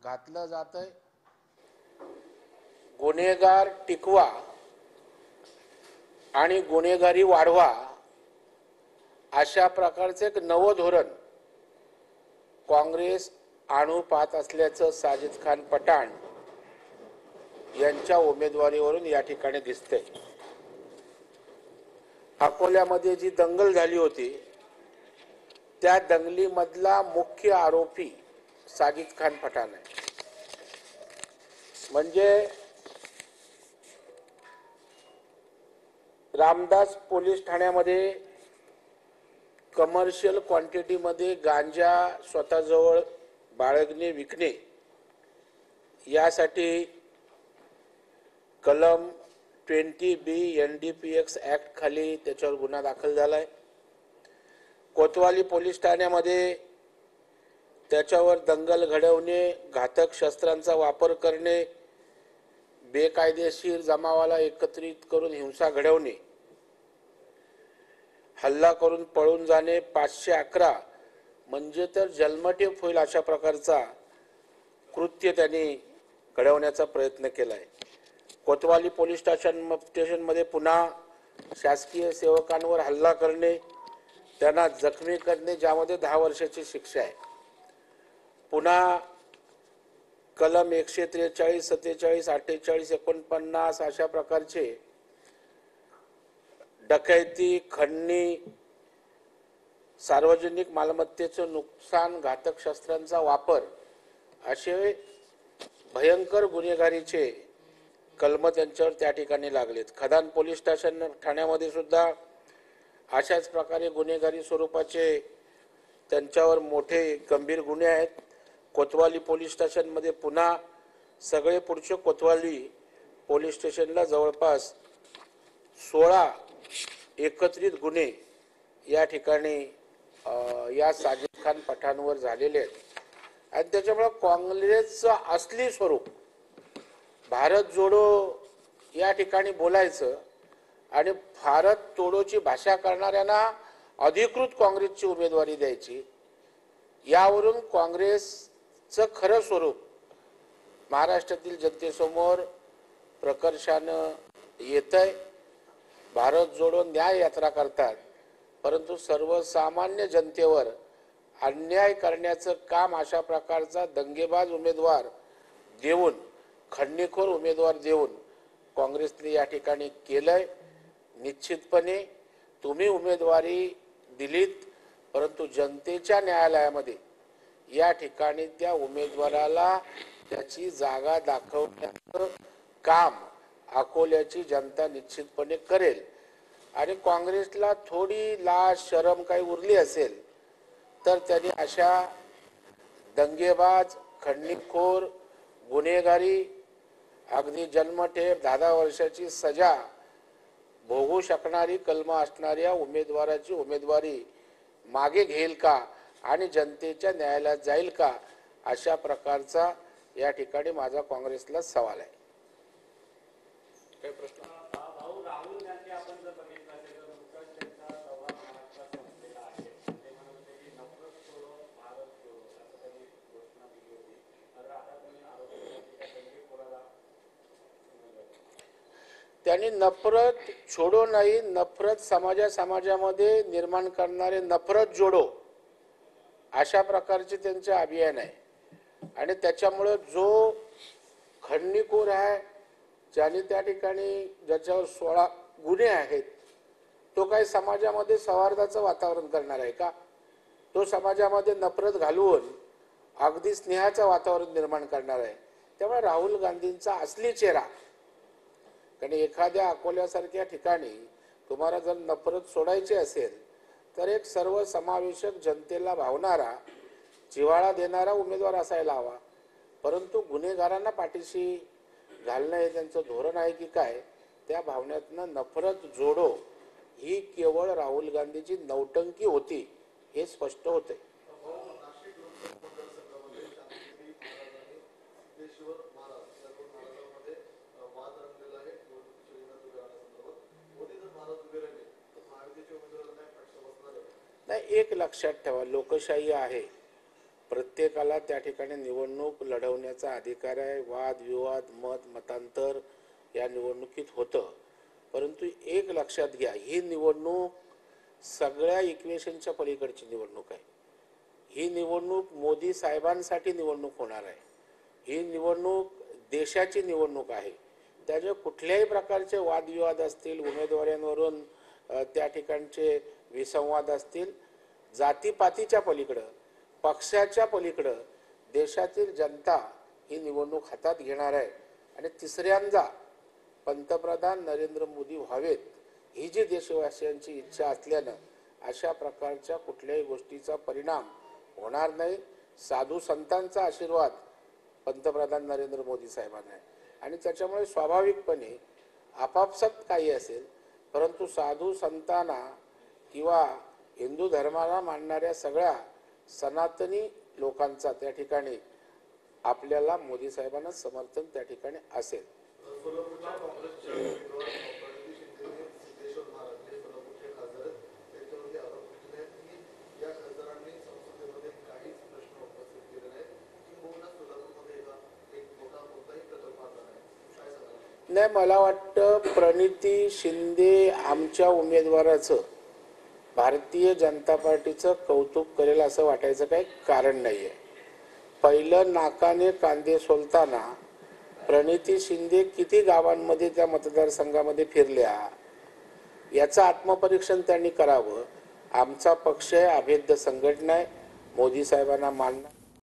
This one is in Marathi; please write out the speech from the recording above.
घातलं जातंय। गुन्हेगार टिकवा आणि गुन्हेगारी वाढवा अशा प्रकारचे एक नवं धोरण काँग्रेस आणू पाहत असल्याचं साजिद खान पठाण यांच्या उमेदवारीवरून या ठिकाणी दिसतंय। अकोल्यामध्ये जी दंगल झाली होती त्या दंगलीमधला मुख्य आरोपी साजिद खान पठाण आहे। म्हणजे रामदास पोलीस ठाण्यामध्ये कमर्शियल क्वांटिटीमध्ये गांजा स्वतःजवळ बाळगणे विकणे यासाठी कलम 20B NDPS ऍक्ट खाली त्याच्यावर गुन्हा दाखल झालाय। कोतवाली पोलीस ठाण्यामध्ये त्याच्यावर दंगल घडवणे, घातक शस्त्रांचा वापर करणे, बेकायदेशीर जमावाला एकत्रित करून हिंसा घडवणे, हल्ला करून पळून जाणे, 511 म्हणजे तर जन्मठेप होईल अशा प्रकारचा कृत्य त्यांनी घडवण्याचा प्रयत्न केलाय। कोतवाली पोलीस स्टेशनमध्ये पुन्हा शासकीय सेवकांवर हल्ला करणे, त्यांना जखमी करणे ज्यामध्ये 10 वर्षाची शिक्षा आहे। पुन्हा कलम 143, 47, 48, 49 अशा प्रकारचे डकैती, खंडणी, सार्वजनिक मालमत्तेचं नुकसान, घातक शस्त्रांचा वापर असे भयंकर गुन्हेगारीचे कलम त्यांच्यावर त्या ठिकाणी लागलेत। खदान पोलीस स्टेशन ठाण्यामध्ये सुद्धा अशाच प्रकारे गुन्हेगारी स्वरूपाचे त्यांच्यावर मोठे गंभीर गुन्हे आहेत। कोतवाली पोलीस स्टेशनमध्ये पुन्हा सगळे पुढचे कोतवाली पोलीस स्टेशनला जवळपास 16 एकत्रित गुन्हे या ठिकाणी या साजिद खान पठाणवर झालेले आहेत। आणि त्याच्यामुळे काँग्रेसचं असली स्वरूप भारत जोडो या ठिकाणी बोलायचं आणि भारत तोडोची भाषा करणाऱ्यांना अधिकृत काँग्रेसची उमेदवारी द्यायची, यावरून काँग्रेसचं खरं स्वरूप महाराष्ट्रातील जनतेसमोर प्रकर्षानं येतंय। भारत जोडो न्याय यात्रा करतात, परंतु सर्वसामान्य जनतेवर अन्याय करण्याचं काम अशा प्रकारचा दंगेबाज उमेदवार देऊन, खंडणीखोर उमेदवार देऊन काँग्रेसने या ठिकाणी केलंय। निश्चितपणे तुम्ही उमेदवारी दिलीत, परंतु जनतेच्या न्यायालयामध्ये या ठिकाणी त्या उमेदवाराला त्याची जागा दाखवण्याचं काम अकोल्याची जनता निश्चितपणे करेल। आणि काँग्रेसला थोडी लाज शरम काही उरली असेल तर त्यांनी अशा दंगेबाज, खंडणीखोर, गुन्हेगारी, अगदी जन्मठेप 10 वर्षाची सजा भोगू शकणारी कलम असणाऱ्या उमेदवाराची उमेदवारी मागे घेईल का आणि जनतेच्या न्यायालयात जाईल का, अशा प्रकारचा या ठिकाणी माझा काँग्रेसला सवाल आहे। काही प्रश्न? राहुल गांधी आपण जर बघितलं तर नुकताच त्यांचा दौरा महाराष्ट्रात संपलेला आहे। ते म्हणत होते की नफरत छोडो भारत जोडो असं त्यांनी घोषणा दिली होती। तर आता तुम्ही आरोप केला की त्या दंगेखोराला त्यांनी नफरत छोडो नाही, नफरत समाजामध्ये निर्माण करणारे नफरत जोडो अशा प्रकारचे त्यांचे अभियान आहे। आणि त्याच्यामुळे जो खंडणीखोर आहे, ज्याने त्या ठिकाणी ज्याच्यावर 16 गुन्हे आहेत, तो काही समाजामध्ये सौहार्दाचं वातावरण करणार आहे का? तो समाजामध्ये नफरत घालवून अगदी स्नेहाचं वातावरण निर्माण करणार आहे। त्यामुळे राहुल गांधींचा असली चेहरा, कारण एखाद्या अकोल्यासारख्या ठिकाणी तुम्हाला जर नफरत सोडायची असेल तर एक सर्वसमावेशक जनतेला भावणारा, जिव्हाळा देणारा उमेदवार असायला हवा। परंतु गुन्हेगारांना पाठीशी घालणं हे त्यांचं धोरण आहे की काय, त्या भावनेतनं नफरत जोडो ही केवळ राहुल गांधीची नौटंकी होती हे स्पष्ट होते। नाही, एक लक्षात ठेवा, लोकशाही आहे, प्रत्येकाला त्या ठिकाणी निवडणूक लढवण्याचा अधिकार आहे. वाद विवाद मतांतर या निवडणुकीत होतं. परंतु एक लक्षात घ्या, ही निवडणूक सगळ्या इक्वेशनच्या पलीकडची निवडणूक आहे. ही निवडणूक मोदी साहेबांसाठी निवडणूक होणार आहे. ही निवडणूक देशाची निवडणूक आहे. त्याच्या कुठल्याही प्रकारचे वादविवाद असतील, उमेदवारांवरून त्या ठिकाणचे विसंवाद असतील, जातीपातीच्या पलीकडं, पक्षाच्या पलीकडं देशातील जनता ही निवडणूक हातात घेणार आहे. आणि तिसऱ्यांदा पंतप्रधान नरेंद्र मोदी व्हावेत ही जी देशवासियांची इच्छा असल्यानं अशा प्रकारच्या कुठल्याही गोष्टीचा परिणाम होणार नाही. साधू संतांचा आशीर्वाद पंतप्रधान नरेंद्र मोदी साहेबांना आहे आणि त्याच्यामुळे स्वाभाविकपणे आपापसात काही असेल, परंतु साधू संतांना किंवा हिंदू धर्माला मानणाऱ्या सगळ्या सनातनी लोकांचा त्या ठिकाणी आपल्याला मोदी साहेबांना समर्थन त्या ठिकाणी असेल. सोलापूरच्या काँग्रेसच्या उमेदवार प्रणिती शिंदेने सिद्धेश्वर महाराज हे सोलापूरचे खासदार आहेत, त्यांच्यावरती आरोप केले आहेत की या खासदारांनी संसदेमध्ये काहीच प्रश्न उपस्थित केले नाहीत, किंबहुना सोलापूरमध्ये एक कोणताही प्रकल्प आला नाही. काय सांगाल? नाही, मला वाटतं प्रणिती शिंदे आमच्या उमेदवाराचं भारतीय जनता पार्टीचं कौतुक करेल असं वाटायचं काही कारण नाही आहे. पहिलं नाकाने कांदे सोलताना प्रणिती शिंदे किती गावांमध्ये त्या मतदारसंघामध्ये फिरल्या याचं आत्मपरीक्षण त्यांनी करावं. आमचा पक्ष आहे, अभेद्य संघटना आहे, मोदी साहेबांना मानणार.